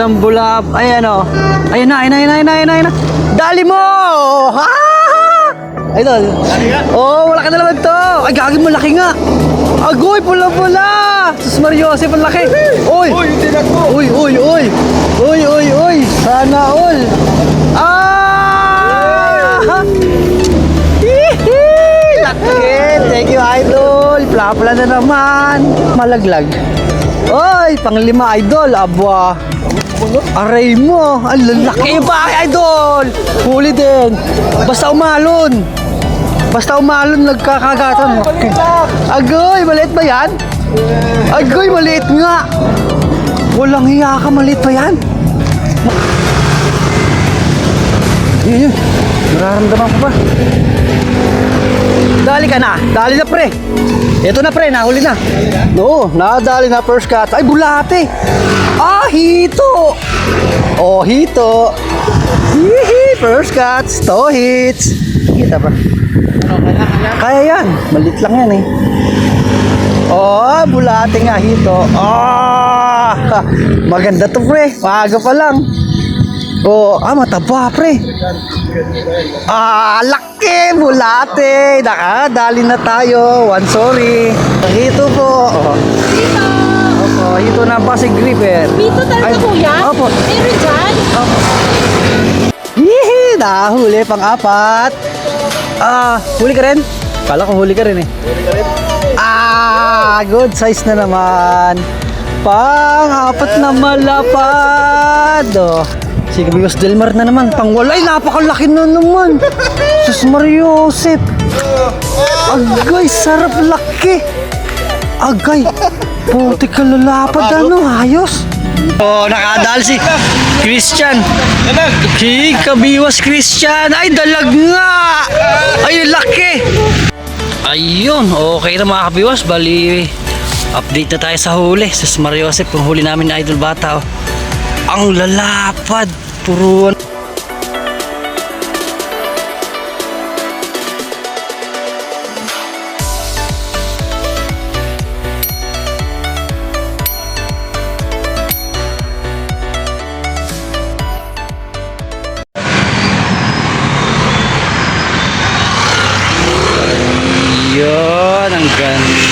Ang bulap. Ayan o. Ayan na. Dali mo! Ha! Idol. Oh, wala ka na naman to. Ay, gagawin mo laki nga. Agoy, pula-pula. Sus Mariosep, ang laki. Uy. Uy, yung tinag mo. Uy. Sana all. Ah! Hihi! Laki. Thank you, idol. Pla-pla na naman. Malaglag. Oy, panglima, idol. Abwa. Aray mo. Ang lalaki ba, idol? Huli din. Basta umalon, nagkakagatan. Agoy, maliit ba yan? Agoy, maliit nga. Walang hiya ka, maliit ba yan? Yun. Nararamdaman ko ba? Dali ka na. Dali na, pre. Ito na, pre. Nahuli na. No, nadali na first cut. Ay, bulate. Ah, hito. Oh, hito. Hihi, first cuts. 2 hits. Kita ba? Kaya yan. Malit lang yan eh. Oh, bulate nga hito. Ah, maganda to, pre. Maaga pa lang. Oh, mataba, pre. Ah, laki, bulate. Nakadali na tayo. Sorry. Hito po. Oh. Dito! Opo, hito na Pasig River. Dito talaga, kuya? Opo. Meron dyan? Opo. Hihi, nahuli pang-apat. Huli ka rin? Kala ko huli ka rin eh. Good size na naman. Pang-apat na malapad. Oh. Si Kabigos Delmar na naman. Pangwalay, napakalaki na naman. Sus Mariosep. Agay, sarap laki. Agay. Puti ka lalapad, ayos. Oh, nakadal si Christian. Kabiwas Christian. Ay, dalag nga. Ay, laki. Ayun, okay na mga kabiwas. Bali, update na tayo sa huli. Sus Mariosep, yung huli namin na idol bata. Oh. Ang lalapad. Puruan. Yun, ang ganda.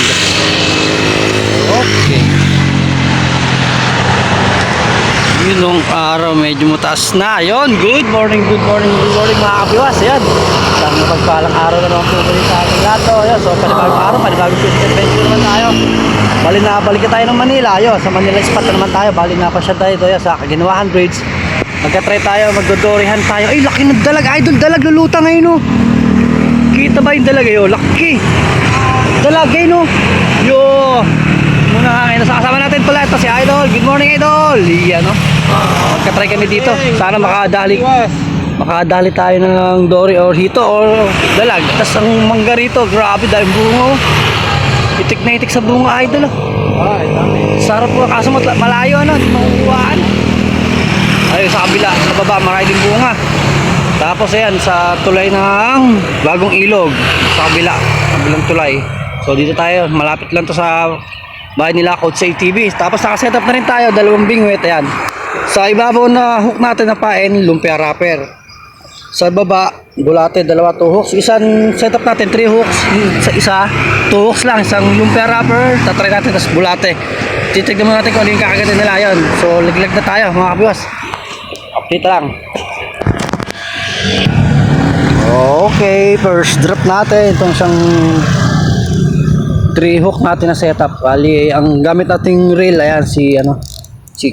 Okay. Yun araw medyo mataas na. Yun, good morning mga kabiwas. Yan. Isang pagpalang araw na naman po ulit sa ating lahat. Yan. So, panibagong araw, panibagong adventure naman tayo. Bali na, balik tayo ng Manila. Yun, sa Manila spot na naman tayo. Bali na pa siya tayo doon sa Kaginawahan Bridge. Magka-try tayo, magdodorihan tayo. Ay, laki ng dalag, idol. Dalag, luluta ngayon, oh. Kita ba yung dalag, yun? Laki. Dalag, no? Yo. Muna nga ngayon, kasama natin pala ito si Idol. Good morning, Idol. Iyan, no? Magka-try kami dito. Sana makadali tayo ng dory or hito or dalag. Tapos ang mangga rito, grabe dahil bunga. Itik na itik sa bunga, Idol. Sarap po, kaso malayo, ano? Di makukuhaan. Ayun, sa kabila, sa baba, marami din bunga. Tapos ayan, sa tulay ng bagong ilog. Sa kabilang tulay. So dito tayo, malapit lang to sa bahay nila Coach ATV. Tapos nakasetup na rin tayo, 2 bingwit, ayan. Sa ibabaw na hook natin na pain, lumpia wrapper. Sa baba, bulate, 2 hooks. Isang setup natin, 3 hooks. Sa isa, 2 hooks lang. Isang lumpia wrapper, tatry natin, tapos bulate. Titignan mo natin kung ano yung kakaganda nila, yun. So liglag na tayo, mga kabiwas. Update lang. Okay, first drop natin. Itong isang 3 hook natin na setup. Bali, ang gamit nating reel, ayan, si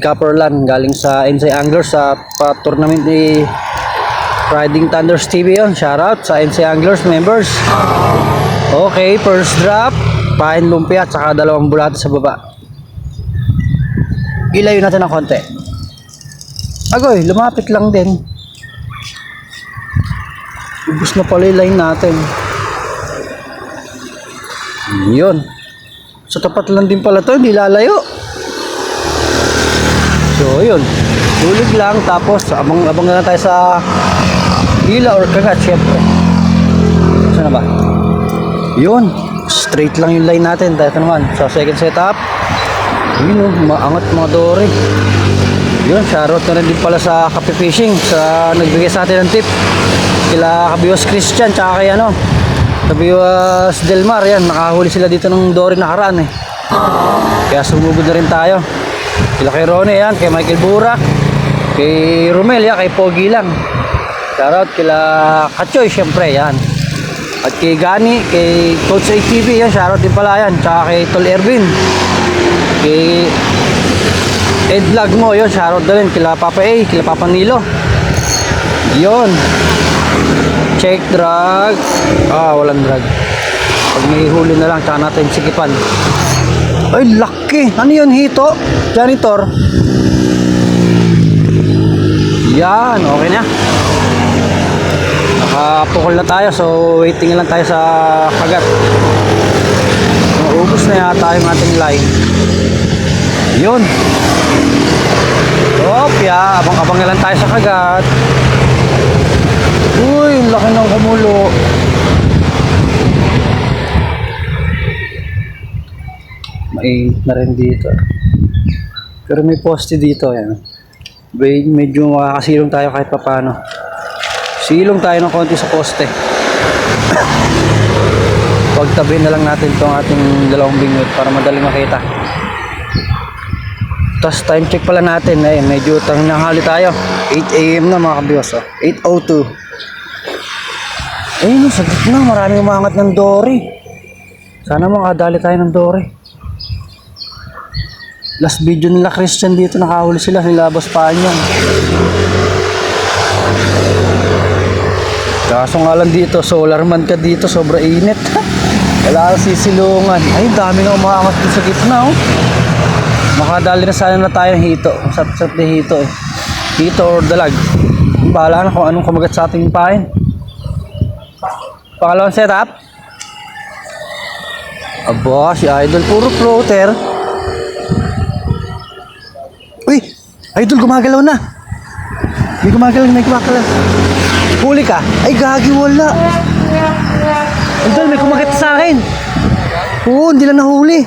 Copperland galing sa Insay Anglers sa tournament ni Riding Thunders TV yun. Shoutout sa Insay Anglers members. Okay, first drop, pain lumpia at saka 2 bulate sa baba. Ilayo natin ng konti. Agoy, lumapit lang din. Ubus na pala yung line natin. Yun. Sa tapat lang din pala to, hindi lalayo. So yun, tulig lang. Tapos abang na lang tayo sa hila or kagat, syempre. Saan na ba? Yun, straight lang yung line natin. Dito naman sa second setup, Yun oh, maangat mga dory. Yun, shoutout na rin din pala sa Kape Fishing sa nagbigay sa atin ng tip. Kila Kabiwas Christian, tsaka kay ano, Kabiwas Delmar, yan, nakahuli sila dito ng dory nakaraan eh. Kaya sumugod na rin tayo. Kila kay Ronnie yan, kay Michael Bura, kay Romel yan, kay Pogi lang. Shoutout kila Kachoy, syempre yan. At kay Gani, kay Coach ATV yan, shoutout din pala yan. Tsaka kay Tol Erwin, kay Ed Vlog mo, yun, shoutout na rin. Kila Papa A, kila Papa Nilo. Yun. Check drag. Walang drag. Pag may huli na lang, tsaka natin sikipan. Ay, laki. Ano yun, hito? Janitor. Yan, okay na. Nakapukol na tayo, so waiting lang tayo sa kagat. Maubos na yata yung ating line. Yun. Opya, abang-abang na lang tayo sa kagat. Uy, laki ng kumulo. Mainit na rin dito. Pero may poste dito, yan. Medyo makakasilong tayo kahit papano. Silong tayo ng konti sa poste. Pagtabi na lang natin itong ating dalawang bingwit para madaling makita. Tapos time check pala natin. Ay, medyo tanghali tayo. 8 AM na mga kabiwas. 8:02. Ayun, sa gitna. Maraming umangat ng dory. Sana makadali tayo ng dory. Last video nila Christian dito. Nakahuli sila. Nilabas pa yan. Kaso nga lang dito, solar man ka dito, sobra init. Wala kang sisilungan. Ay, dami na umaangat dito sa gitna, oh. Makadali na sana na tayo ng hito. Sat-sat na hito, eh. Hito or dalag. Bahala na kung anong kumagat sa ating pain. Pangalawang setup. Aba, si Idol, puro floater. Uy, Idol, gumagalaw na. May gumagalaw. Huli ka? Ay, gagi, wala. Idol, may kumagat sa akin. Oo, hindi lang nahuli.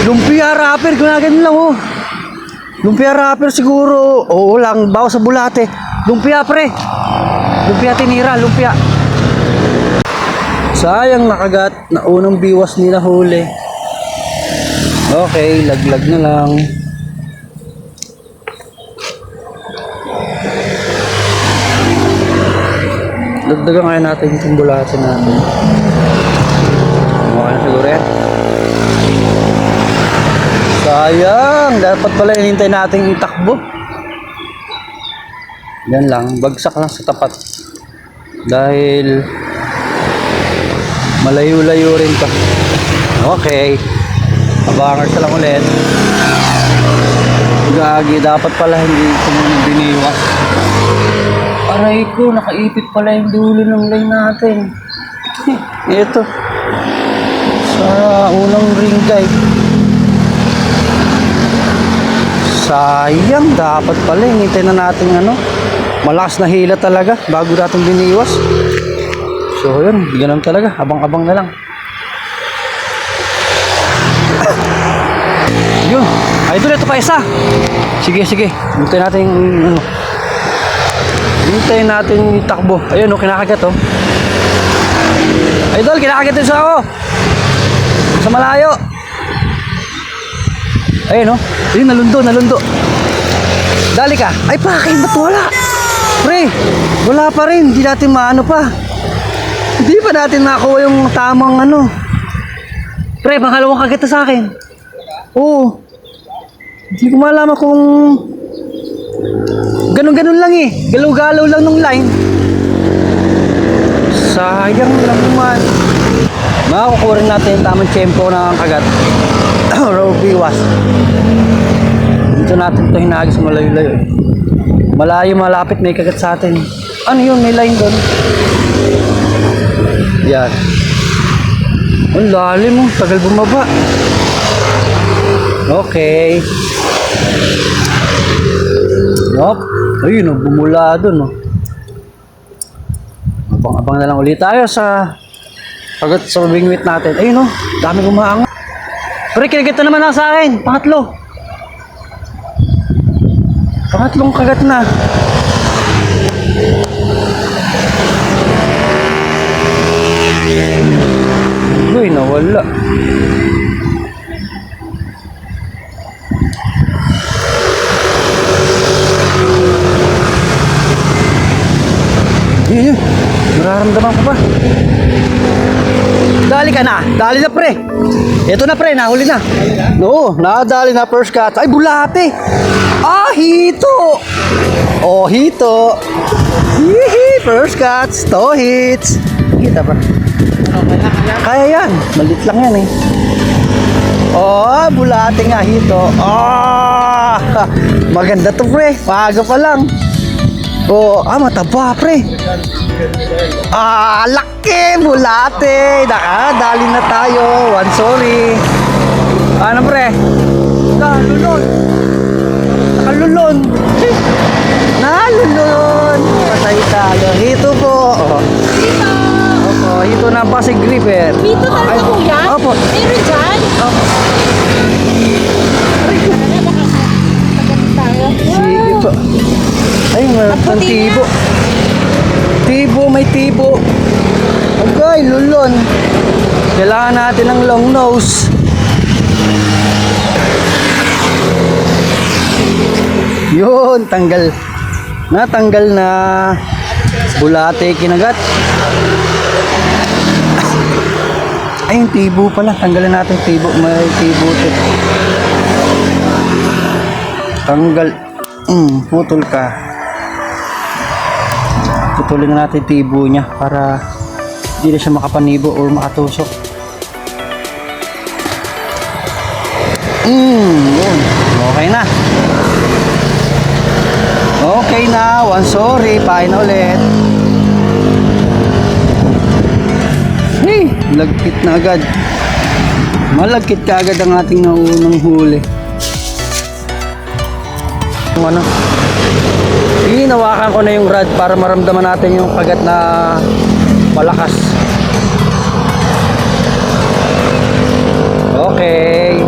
Lumpia rapper, gunagano lang, oh. Lumpia rapper siguro. Oo lang, bawa sa bulate. Lumpia, pre. Lumpia tinira, lumpia. Sayang nakagat na unang biwas nila huli. Okay, laglag na lang. Dagdagan kaya natin itong bulate natin. Okay na siguro yan. Sayang, dapat pala hinintay natin itakbo. Yan lang, bagsak lang sa tapat. Dahil malayo-layo rin pa. Okay. Abangers na lang ulit. Gagi, dapat pala hindi ito muna biniwas. Aray ko, nakaipit pala yung dulo ng line natin. Ito. Sa unang ring guide. Sayang, dapat pala hinintay na natin malakas na hila talaga bago natin biniwas. So yun, ganun talaga, abang-abang na lang. Yun, Idol, ito pa isa. Sige, hintayin natin hintayin natin itakbo. Ayun, kinakagat, oh. Idol, kinakagat din sa ako. Sa malayo. Ayun, oh. Ayun, nalundo. Dali ka. Ay, bakit? Ba't wala? Pre, wala pa rin. Hindi natin maano pa. Hindi pa natin nakuha yung tamang Pre, pangalawang kagat na sa akin. Oo. Hindi ko malaman kung ganun-ganun lang eh. Galaw-galaw lang ng line. Sayang lang naman. Makakukuha rin natin yung tamang tempo ng kagat. Raw biwas. Dito natin ito hinagis malayo-layo eh. Malayo, malapit, may kagat sa atin. Ano yun? May line doon. Yan. Ang lalim mo. Tagal bumaba. Okay. Yup. Ayun, bumula doon. Abang-abang na lang ulit tayo sa kagat sa bingwit natin. Ayun, dami umaangat. Pre, kinagat na naman ako sa akin. Pangatlo. Pangatlong kagat na. Uy, nawala. Yun. Nararamdaman ko pa. Dali ka na. Dali na pre. Ito na pre, nahuli na. No, nadali na first cut. Ay, bulate. Ah, hito. Oh, hito. Hihi, first cuts, 2 hits. Kita ba? Kaya yan. Malit lang yan eh. Oh, bulate nga hito. Ah, maganda to pre. Maaga pa lang. Oh, mataba pre. Laki, bulate. Nakadali na tayo. One sorry. Ano pre? Nalulon. Nakalulon. Nalulon. Patay tayo. Hito po. Dito. Opo, hito na Pasig River. Dito talaga po yan? Opo. Meron dyan? Opo. Tayo. Sige po. Ay, may tibo. Tibo, may tibo. Okay, lulon. Kailangan natin ng long nose. Yun, tanggal. Natanggal na. Bulate kinagat. Ay, yung tibo pala. Tanggalin natin yung tibo. May tibo ito. Tanggal. Putol ka. Putulin na natin yung tibo niya para hindi na siya makapanibo or makatusok. Yun. Okay na. Okay na. One sorry. Pain na ulit. Hey, lagkit na agad. Malagkit ka agad ang ating naunang huli. Ano? Hinawakan ko na yung rod para maramdaman natin yung kagat na malakas. Okay.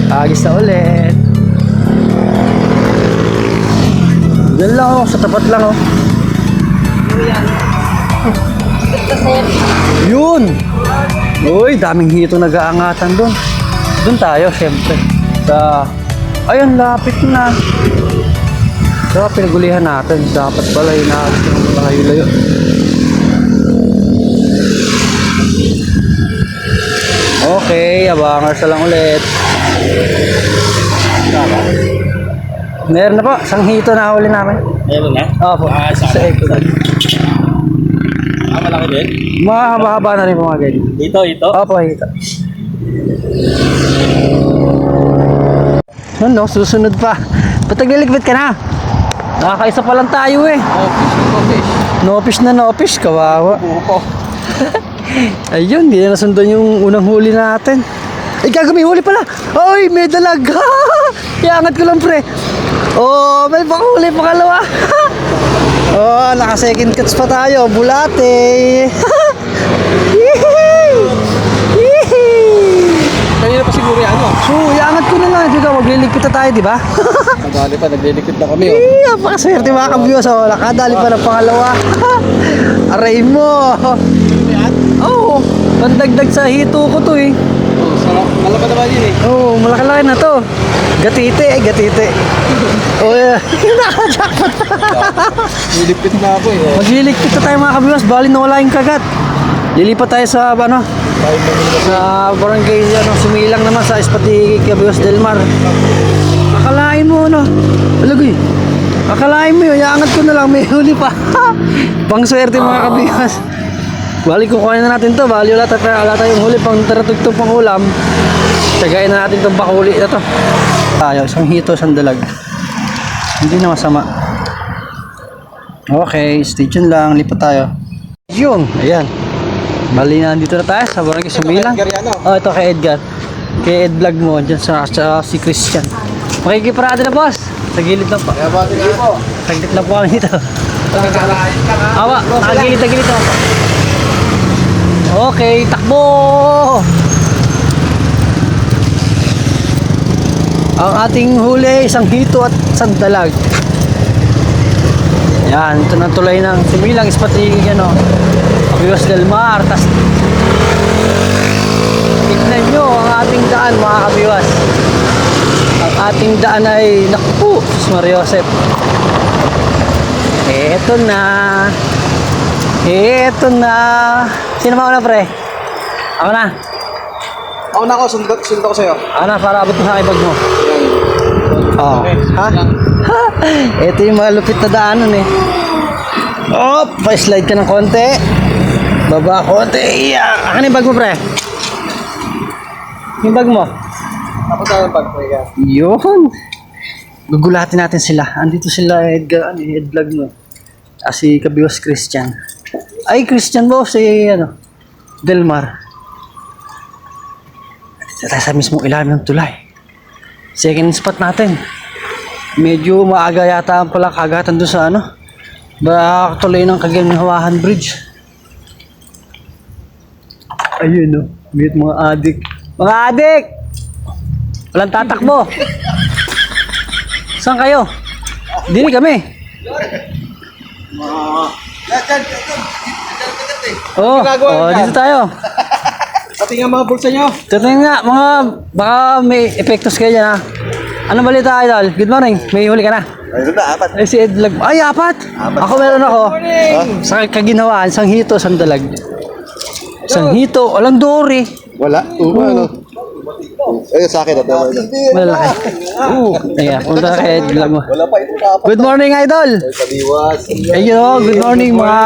Agis na ulit. Diyan lang oh, sa tapat lang oh. Yun! Uy, daming hito nag-aangatan doon. Doon tayo, syempre. Ayun, lapit na. So, pinagulihan natin. Dapat pala yung layo-layo. Okay, abangers na lang ulit. Meron na po, isang hito na huli namin. Meron na? Opo, sa ekod. Malaki din? Mahaba-haba na rin mga ganyan. Ito? Opo, hito. Ano, susunod pa. Ba't nagliligpit ka na? Nakakaisa pa lang tayo eh. No fish, kawawa. Upo. Ayun, hindi na nasundan yung unang huli natin. Ay, may huli pala. Ay, may dalaga. Iangat ko lang, pre. Oh, may panghuli pangalawa. Oh, naka second cuts pa tayo. Bulate. Kanina pa siguro yan, no? So, iangat ko na lang. Di ka, magliligpit na tayo, di ba? Madali pa, naglilikit na kami, oh. Napakaswerte mga kabiwas. Oh, nakadali pa ng pangalawa. Aray mo. Oo, pandagdag sa hito ko to eh. Oh, sarap. Malaba naman yun, eh. Oo, malaki-laki na to. Gatite. Oh, yeah. Nakajakot. Nilipit na ako, eh. Magliligpit na tayo mga kabiwas. Bali nawala yung kagat. Lilipat tayo sa sa barangay Sumilang naman sa Espati Cabios del Mar. Akalain mo alagoy. Akalain mo yun, iangat ko na lang, may huli pa. Pang swerte mga kabiwas. Bali kukunin na natin to, bali wala tayong huli pang taratugtong pang ulam. Tagayin na natin tong pakuli na to. Tayo, isang hito, isang dalag. Hindi na masama. Okay, stay tuned lang, lipat tayo. Yun, ayan. Bali na dito na tayo sa barangay Sumilang. Oh, ito kay Edgar. Kay Ed Vlog mo dyan sa si Christian. Makikiparada na boss. Sa gilid lang po. Saglit lang po kami dito. Awa, nakagilid na gilid ako. Okay, takbo! Ang ating huli, isang hito at isang dalag. Yan, ito na tulay ng Similang Ispatig, ano, Aguilas del Mar. Tas, tignan nyo ang ating daan, mga kabiwas. Ang ating daan ay, naku po, Sus Maria Josep. Eto na. Eto na. Sino mauna, pre? Ako na. Ako na ako, sundo ko sa'yo. Ako na, para abot mo sa ibag mo. Oh. Ha? Ito yung mga lupit na daanan eh. Oh, pa-slide ka ng konti. Baba konti. Yeah. Akin yung bag mo, pre. Yung bag mo. Ako tayo ng pag-pray. Yun. Gugulatin natin sila. Andito sila, Edgar, head vlog mo. Si Kabiwas Christian. Ay, Christian mo, si, Delmar. Dito tayo sa mismong ilalim ng tulay. Second spot natin. Medyo maaga yata pala kagatan doon sa tuloy ng Kaginhawahan Bridge. Ayun o. May mga adik. Mga adik! Walang tatakbo. Saan kayo? Dili kami. Dito tayo. Pati nga mga bulsa nyo. Tingnan nga, baka may epektos kayo dyan ha. Anong balita, Idol? Good morning. May huli ka na? Ayun na, apat. Ay, si Edlag. Ay, apat! Ako meron ako. Sa Kaginhawaan, isang hito, isang dalag. Isang hito, walang dory. Wala? Ano? Sa akin ito. Malaki. Ayan, punta ka kay Edlag mo. Wala pa ito apat. Good morning, Idol! Kabiwas. Ayun, good morning mga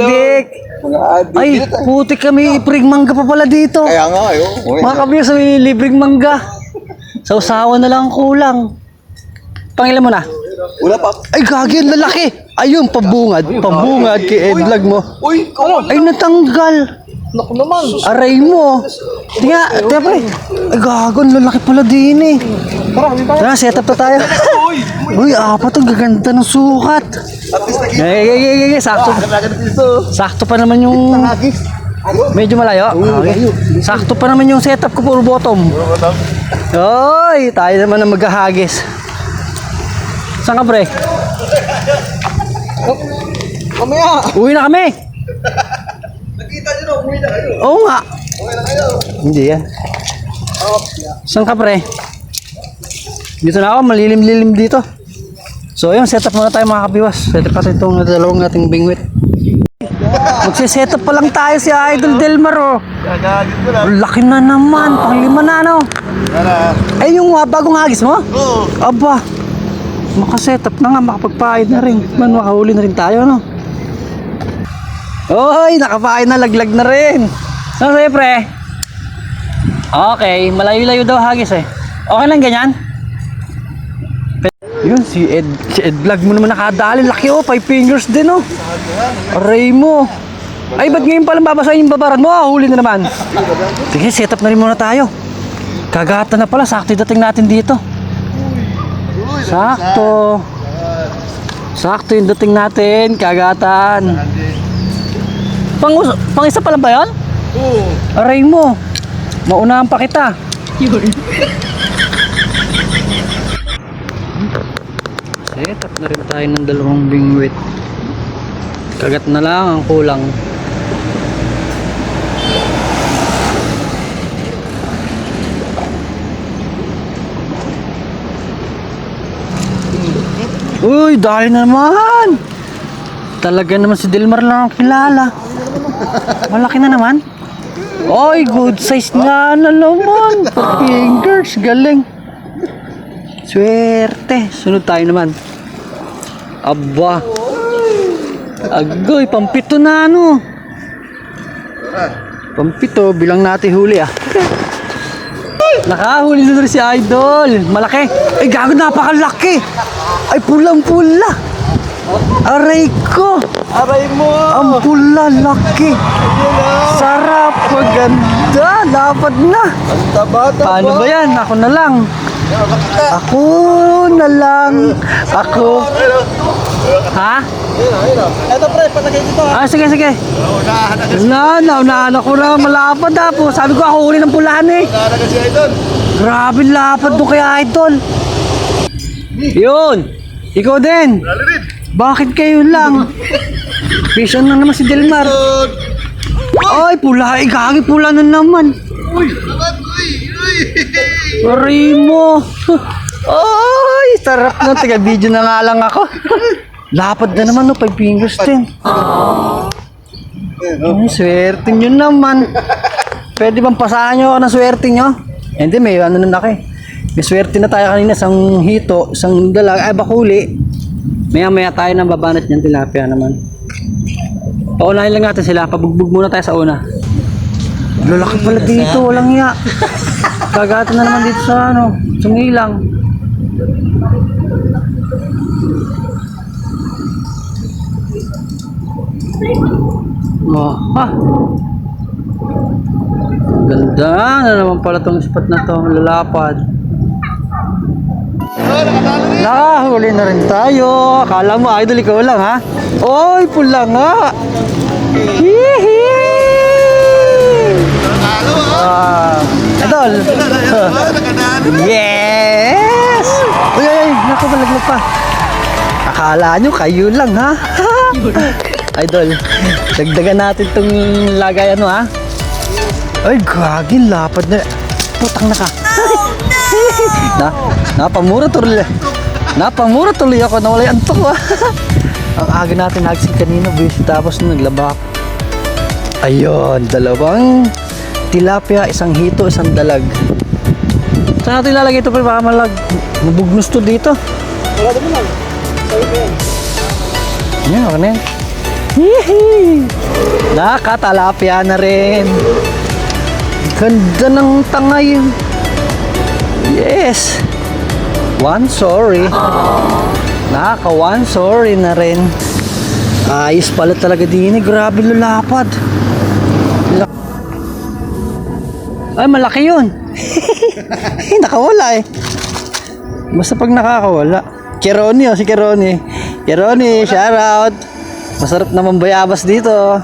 adik. Mga adik. Ay, putik kami, iprig mangga pa pala dito. Kaya nga, ayun. Mga kabiyos, may libreng mangga. Sa usawa na lang ang kulang. Pangilan mo na? Wala pa. Ay, gagi, ang lalaki. Ayun, pabungad. Pabungad kay Edlag mo. Uy, Ay, natanggal. naku naman. Aray mo. Tinga, pre. Ay, gago, ang lalaki pala din eh. Tara, set up na tayo. Uy, apat ang gaganda ng sukat. At least Sakto. Sakto pa naman yung... Medyo malayo. Okay. Sakto pa naman yung setup ko, puro bottom. Oy, tayo naman ang maghahagis. Saan ka, pre? Mamaya. Uwi na kami. Nakita nyo na, umuwi na kayo. Oo nga. Okay na kayo. Hindi yan. Saan ka, pre? Dito na ako, malilim-lilim dito. So yun, setup muna tayo mga kabiwas. Setup natin itong dalawang ating bingwit. Magsisetup pa lang tayo si Idol Delmar oh. Gagagit mo na. Laki na naman, panglima na no. Eh yung bagong hagis mo? Oo. Aba, makasetup na nga, makapagpaid na rin. Man, makahuli na rin tayo no. Oy, nakapaid na, laglag na rin. Saan sa'yo pre? Okay, malayo-layo daw hagis eh. Okay lang ganyan? Yun, si Ed Vlog mo naman nakadali. Laki oh, 5 fingers din oh. Aray mo. Ay, ba't ngayon palang babasahin yung babaran mo? Huli na naman. Sige, set up na rin muna tayo. Kagatan na pala, sakto yung dating natin dito. Sakto. Sakto yung dating natin, kagatan. Pang isa pala ba yan? Oo. Aray mo. Maunahan pa kita. Set up na rin tayo ng dalawang bingwit. Kagat na lang ang kulang. Uy, dahil naman. Talaga naman si Delmar lang ang kilala. Malaki na naman. Oy, good size nga na naman. Fingers, galing. Swerte. Sunod tayo naman. Aba. Agoy, pampito na ano. Pampito, bilang natin huli ah. Nakahuli na rin si Idol. Malaki. Ay, gago, napakalaki. Ay, pulang-pula. Aray ko. Aray mo. Ang pula, laki. Sarap, maganda. Dapat na. Ang taba-taba. Paano ba yan? Ako na lang. Ako na lang. Ako. Ha? Ito pre, palagay dito ha. Ah, sige, sige. Naunahan ako na malapad ha po. Sabi ko ako huli ng pulahan eh. Wala na kasi idol. Grabe lapad doon kay Idol. Yun. Ikaw din. Bakit kayo lang? Fish on na naman si Delmar. Ay, pula. Igagi pula na naman. Rimo. Ay, sarap na. Taga-video na nga lang ako. Lapad na naman, no? 5 fingers din. Ay, swerte nyo naman. Pwede bang pasahan nyo ako ng swerte nyo? Hindi, may ano na ako eh. May swerte na tayo kanina, isang hito, isang dalag, ay bakuli. Maya-maya tayo ng babanat niyang tilapia naman. Paunahin lang natin sila, pabugbog muna tayo sa una. Lalaki pala dito, walang hiya. Kagatan na naman dito sa ano, sungilang. Oh, ha. Ganda na naman pala tong spot na to, lalapad. Nakahuli na rin tayo. Akala mo idol ikaw lang ha? Oy, pula nga. Hihi. Idol. Yes. Uy, ay, naku, malaglag pa. Akala nyo kayo lang ha? Idol, dagdagan natin tong lagay ano ha? Ay, gagi, lapad na. Putang na ka. Napamura tuloy ako. Nawala yung antok ha. Ang aga natin nagsin kanina, bis. Tapos naglaba. Ayun, dalawang tilapia, isang hito, isang dalag. Saan natin ilalagay ito pa baka malag? Nabugnos to dito. Wala din lang. Sabi ko yan. Yan, ako na yan. Hihi! Nakatalapia na rin. Ganda ng tangay. Yes. One sorry. One sorry na rin. Ayos pala talaga din eh. Grabe lulapad. Ay, malaki yun. Nakawala eh. Basta pag nakakawala. Keroni oh, si Keroni. Keroni, shout out. Masarap naman bayabas dito.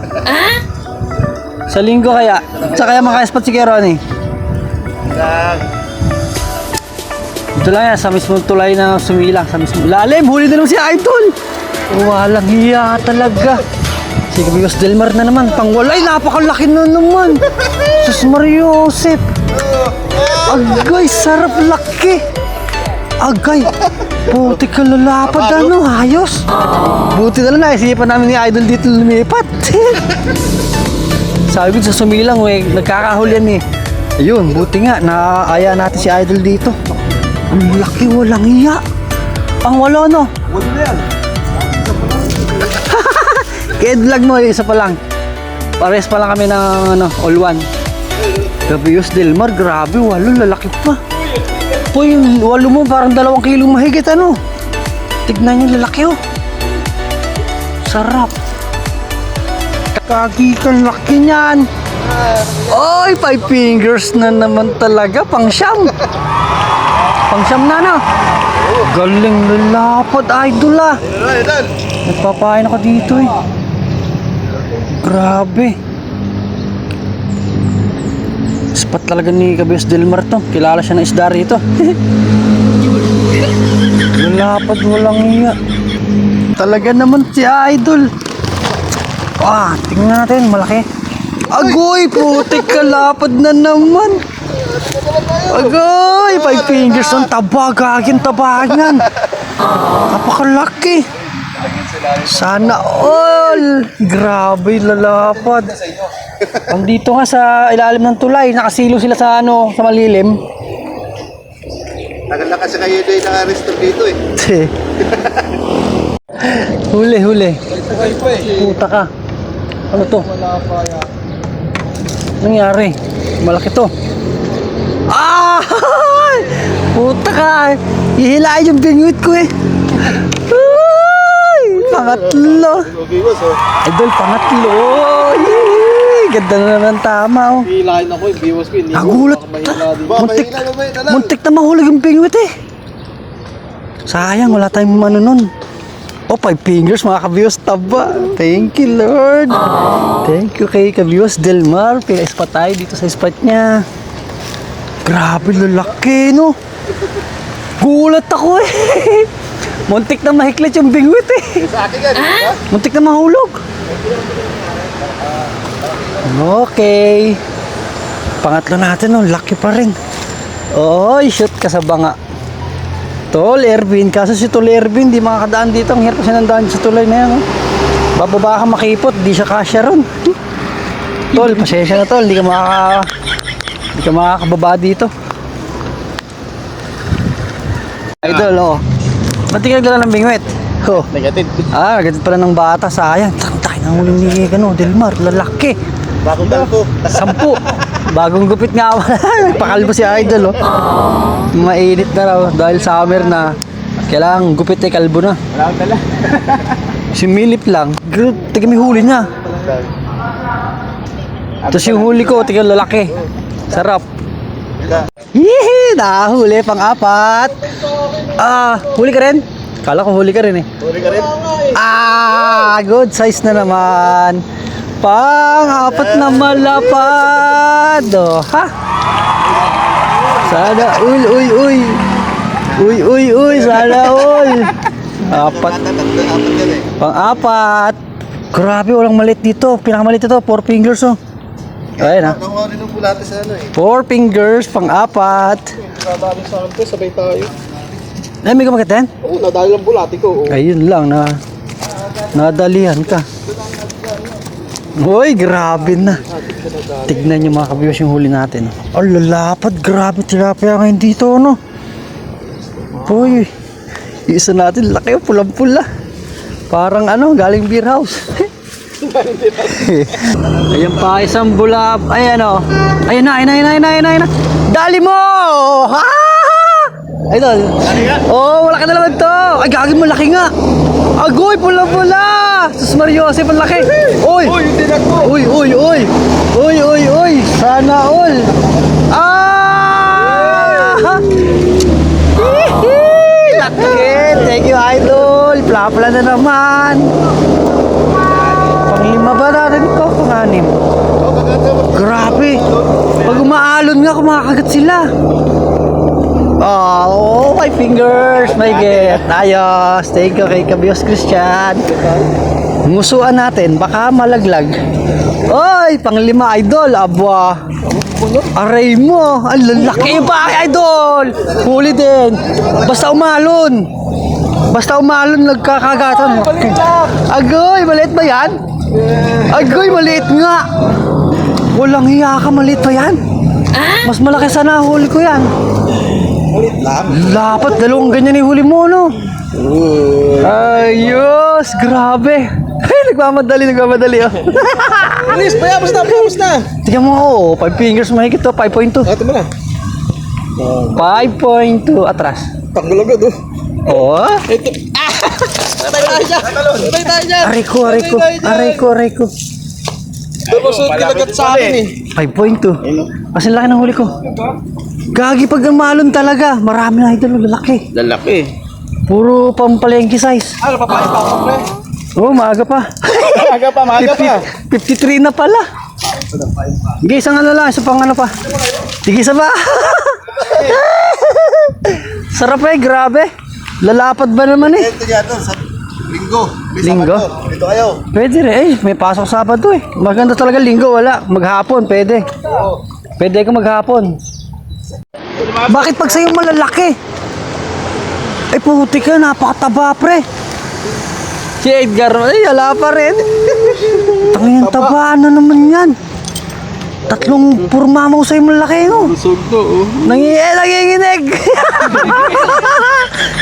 Sa linggo kaya. Sa kaya maka-spot si Keroni. Ito lang yan, sa mismong tulay na sumilang. Sa mismong lalim, huli na naman si Idol. Walang hiya talaga. Si Cabios Delmar na naman. Pangwalay, napakalaki na naman. Sus Mario Josep. Agay, sarap laki. Agay. Puti ka lalapad ano, ayos. Buti na lang naisipan namin ni Idol dito lumipat. Sabi ko sa sumilang, nagkakahulian eh. Ayun, buti nga, naaya natin si Idol dito. Ang laki, walang iya. Ang wala no. Wala na yan. Kaya vlog mo, isa pa lang. Pares pa lang kami ng all one. Cabios Delmar, grabe, walo, lalaki pa. Po yung walo mo, parang 2 kilo mahigit ano. Tignan nyo, lalaki oh. Sarap. Kagi kang laki niyan. Oy, 5 fingers na naman talaga, pang siyam. Pang siyam na no. Galing lalapad, Idol ah. Nagpapain ako dito eh. Grabe. Spot talaga ni Cabios Delmar to. Kilala siya ng isda rito. Lalapad, walang iya. Talaga naman si Idol. Tingnan natin, malaki. Agoy, putik kalapad na naman. Agoy, 5 fingers ang taba, gagin tabahan. Napakalaki. Sana all. Grabe, lalapad. Andito nga sa ilalim ng tulay, nakasilo sila sa sa malilim. Tagal na kasi kayo doon naka-restore dito eh. Huli. Puta ka. Ano to? Nangyari? Malaki to. Puta ka. Hihilain yung bingwit ko eh. Pangatlo. Idol, pangatlo. Ganda na naman tama oh. Hilahin ako yung biwas ko. Nagulat. Muntik na mahulog yung bingwit eh. Sayang, wala tayong ano nun. 5 fingers mga Cabios, taba. Thank you Lord. Thank you kay Cabios Delmar. Pila-spot tayo dito sa spot niya. Grabe, lalaki, no? Gulat ako eh. Muntik na mahiklit yung bingwit eh. Sa akin yan, di ba? Muntik na mahulog. Okay. Pangatlo natin, no? Laki pa rin. Oy, shoot ka sa banga. Tol, Ervin. Kaso si Tol Ervin, di makakadaan dito. Ang hirap kasi nandaan sa tulay na yan, no? Bababa ka makipot, di siya kasya ron. Tol, pasensya na tol, hindi ka makakababa dito. Idol, oh. Ba't di ka nagdala ng bingwit? Oh. Negative. Ganito pala ng bata, sayang. Tayo nang huling ni Delmar, lalaki. Bagong dalko. 10. Bagong gupit nga wala. Pakalbo si Idol, oh. Mainit na raw dahil summer na. Kailangan gupit ay kalbo na. Wala akong dala. Si Milip lang, tiga may huli niya. Tapos yung huli ko, tiga lalaki. Sarap. Yee! Nahuli, pang-apat. Huli ka rin? Kala ko huli ka rin eh. Huli ka rin? Good size na naman. Pang-apat na malapad. Oh, ha? Sana, uy. Uy, sana all. Apat. Pang-apat. Grabe, walang maliit dito. Pinakamaliit ito, 4 fingers, oh. Ayun, ha? Nakuha rin ng bulate sa ano eh. 4 fingers, pang-apat. Nadali sa akin to, sabay tayo. Ay, may kumagat din? Oo, nadali lang bulate ko. Ayun lang, nadalihan ka. Uy, grabe na. Tignan nyo mga kabiwas yung huli natin. Oh, lalapad. Grabe, tilapia ngayon dito, no? Uy, isa natin, laki, pulang-pula. Parang galing beer house. Ayan pa, isang bulab. Ayan o. Ayan na. Dali mo! Ha! Idol. Oh, malaki na naman to. Ay, gagawin mo, laki nga. Agoy, pula-pula. Sus Mariosep, ang laki. Uy! Uy! Sana all. Laki. Thank you, Idol. Pla-pla na naman. Pang-5 ba natin ito? Pang-6. Grabe. Pag umaalon nga, kumakagat sila. Oh, my fingers, my get. Ayos. Thank you kay Kabios Christian. Ngusuan natin, baka malaglag. Oy, pang-5, Idol. Abwa. Aray mo. Ang lalaki ba, Idol? Huli din. Basta umalon, nagkakagatan. Agoy, maliit ba yan? Agoy, maliit nga. Walang hiya ka, maliit pa yan. Mas malaki sana huli ko yan. Dapat 2 ganyan yung huli mo, no? Ayos, grabe. Ay, nagmamadali, oh. Alis, payabos na. Tingnan mo, 5 fingers mahigit to, 5.2. Ito mo na. 5.2, atras. Tanggol agad oh. Oh, Ito. Patay tayo dyan. aray ko. Tapos kinagat sa akin eh. 5.2. Kasi laki ng huli ko. Gagi pag malon talaga. Marami na Idol, lalaki. Lalaki. Puro pampalengke size. Papayas pa ako, pre. Oh, maaga pa. Maaga pa. 53 na pala. Sige, isang lang, isa pang pa. Sige, isa pa. Sarap grabe. Lalapad ba naman eh? Ito yan sa linggo. Linggo? Dito kayo. Pwede rin. May pasok Sabado eh. Maganda talaga linggo, wala. Maghapon, pwede. Pwede ka maghapon. Bakit pag sa'yo malalaki? Ay, puti ka, napakataba, pre. Si Edgar, ay, wala pa rin. Tangin, taba na naman yan. 3 purma mo sa'yo malaki, no? Busog to, oh. Nanginginig.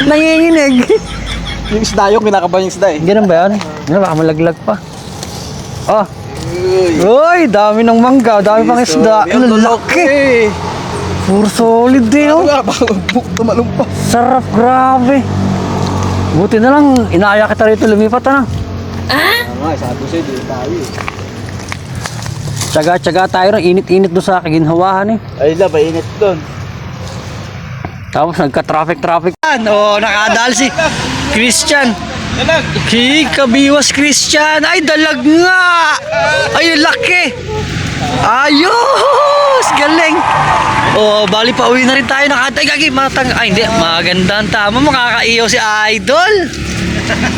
Nanginginig. Yung isda yung kinakabahan yung isda eh. Ganun ba yan? Ganun, baka malaglag pa. Oh. Uy, dami ng mangga, dami pang isda. Ang lalaki. Puro solid eh, oh. Tumalong pa. Sarap, grabe. Buti na lang, inaaya kita rito lumipat, ano? Sabi ko sa'yo, di tayo. Tsaga-tsaga tayo rin, init-init doon sa kaginhawahan eh. Ay, init doon. Tapos nagka-traffic. Oh, nakadal si Christian. Dalag. Kabiwas Christian. Ay, dalag nga. Ay, laki. Ayos. Ayos, galing. Oh, bali pa uwi na rin tayo. Ay, gagi, ay, hindi. Maganda ang tama. Makakaiyaw si Idol.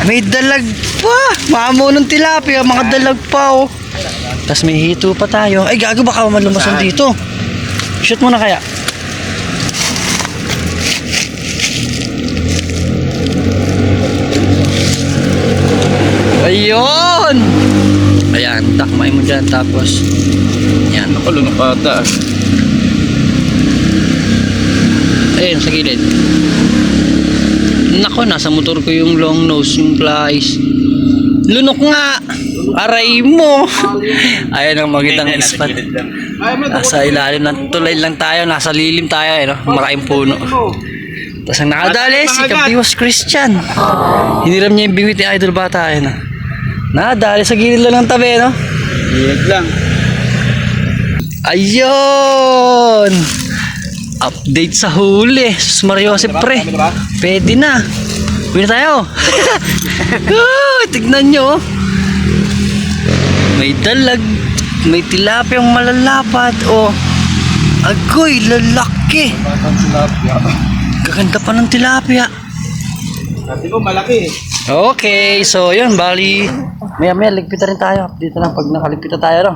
May dalag pa. Mamunong tilapia. Mga dalag pa, oh. Tapos may hito pa tayo. Ay, gago, baka malumasan dito. Shoot mo na kaya. Ayun! Ayan, takmay mo dyan. Tapos, yan. Nakalunok pa ata. Ayun, sa gilid. Nako, nasa motor ko yung long nose, yung flies. Lunok nga! Aray mo! Ayan ang magandang spot. Nasa ilalim ng tulay lang tayo. Nasa lilim tayo, no? Maraming puno. Tapos ang nakadali, si Kabiwas Christian. Hiniram niya yung bingwit ni Idol Bata, no? Nadali sa gilid lang ng tabi, no? Gilid lang. Ayun! Update sa huli. Sus Mario Jose, pre. Pwede na. Uwi na tayo. Tignan nyo. May dalag. May tilapiyang malalapad. Oh. Agoy, lalaki. Gaganda pa ng tilapia. Sabi ko, malaki. Okay, so yun, bali maya ligpit na rin tayo. Dito lang pag nakaligpit na tayo, no?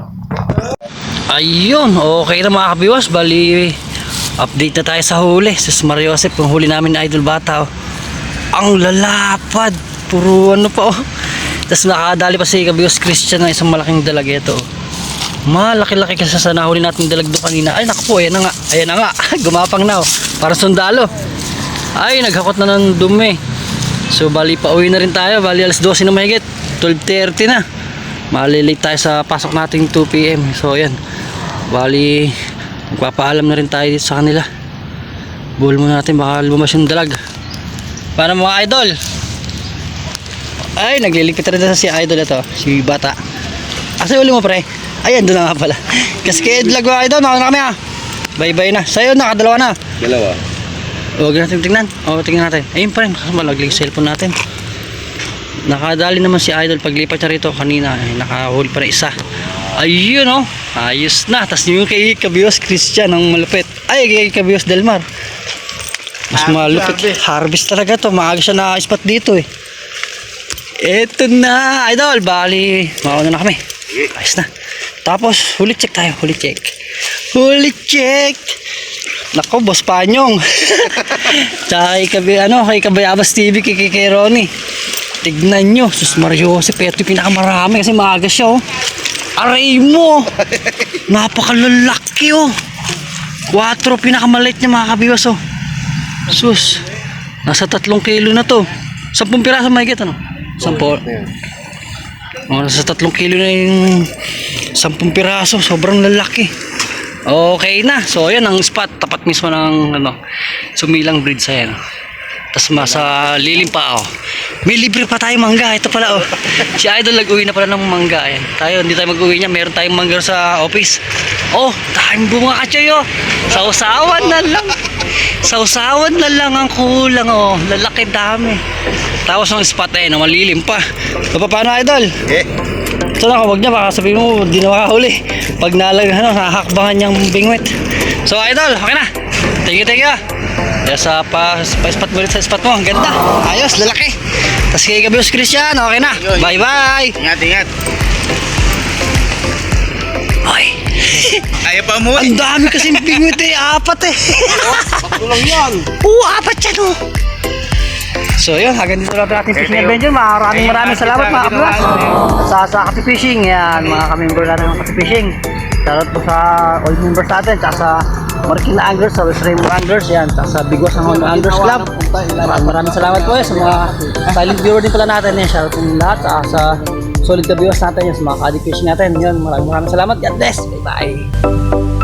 Ayun, okay na mga kabiwas. Bali, update na tayo sa huli. Sus Mario Jose, yung huli namin ni Idol Bata, oh. Ang lalapad. Puro ano pa, oh. Tapos nakadali pa si Kabiwas Christian ng isang malaking dalag ito, oh. Malaki-laki kasi sa nahuli natin dalag doon kanina. Ay, naku po, ayan na nga. Ayan na nga. Gumapang na, oh. Parang sundalo. Ay, naghakot na ng dumi. So bali pa uwi na rin tayo. Bali alas 12 na mahigit, 12:30 na. Malilate tayo sa pasok nating 2 PM. So ayan, bali magpapaalam na rin tayo dito sa kanila. Buhol muna natin, baka lumas yung dalag. Para mga idol. Ay, nagliligpit rin na si Idol ito, si Bata. Asa uli mo, pre? Ayan, doon na nga pala. Kasi kay Edlag mga idol, makuna kami, ha. Bye-bye na. Sa'yo, nakadalawa na. Dalawa. Huwag natin tingnan. O, tingnan natin. Ayun pa rin. Malaglig cellphone natin. Nakadali naman si Idol paglipat niya rito kanina. Ay, nakahuli pa na isa. Ayun, oh. Ayos na. Tapos yung kay Kabiwas Christian, ang malupit. Ay, kay Kabiwas Delmar. Mas malupit. Harvest talaga to. Maaga siya na-spot dito, eh. Eto na, Idol. Bali, mauna na kami. Ayos na. Tapos, huli check tayo. Huli check. Huli check. Nako, Boss Panyong. Tsaka kay Kabayabas TV, kay Ronnie. Tignan nyo, sus Mario Jose, ito yung pinakamarami kasi maaga siya, oh. Aray mo! Napakalalaki, oh. 4, pinakamaliit niya mga kabiwas, oh. Sus, nasa 3 kilo na to. 10 piraso mahigit, ano? 10. Oh, nasa 3 kilo na yung 10 piraso, sobrang lalaki. Okay na. So ayan ang spot, tapat mismo ng ano, Sumilang Bridge, ayan. Tapos masa lilim pa, oh. May libre pa tayong mangga. Ito pala, oh. Si Idol nag-uwi na pala ng mangga, ayan. Tayo hindi tayo mag-uwi niya, meron tayong mangga sa office. Oh, daming bunga ka, Choy, oh. Sausawan na lang. Sausawan na lang ang kulang, oh. Lalaki, dami. Tapos ng spot, ayan, oh, malilim pa. Paano, Idol? Okay. So na, wag niya, baka sabihin mo di na makahuli pag nahakbangan niyang bingwit. So Idol, okay na. Thank you. Kaya sa pa-spot mo rin sa spot mo. Ang ganda, ayos, lalaki. Tapos kay Kabiwas Christian, okay na. Bye bye. Ingat. Oy. Ayaw pa mo. Ang dami kasing bingwit, eh. 4, eh. Bakit lang yan? Oo, 4 yan, oh. So yun, hanggang dito lang ating fishing adventure. Maraming salamat mga kablas sa Kati Fishing. Yan, mga ka-member natin ng Kati Fishing. Shoutout po sa all members natin, tsaka sa Marikina Anglers, sa West Rainbow Anglers, yan, tsaka sa Bigwas ng Hondo Anglers Club. Maraming salamat po, sa mga silent viewer din pala natin. Yan, shoutout po lahat, tsaka sa solid ka viewers natin, yan, sa mga Kati Fishing natin. Yan, maraming salamat. God bless. Bye bye.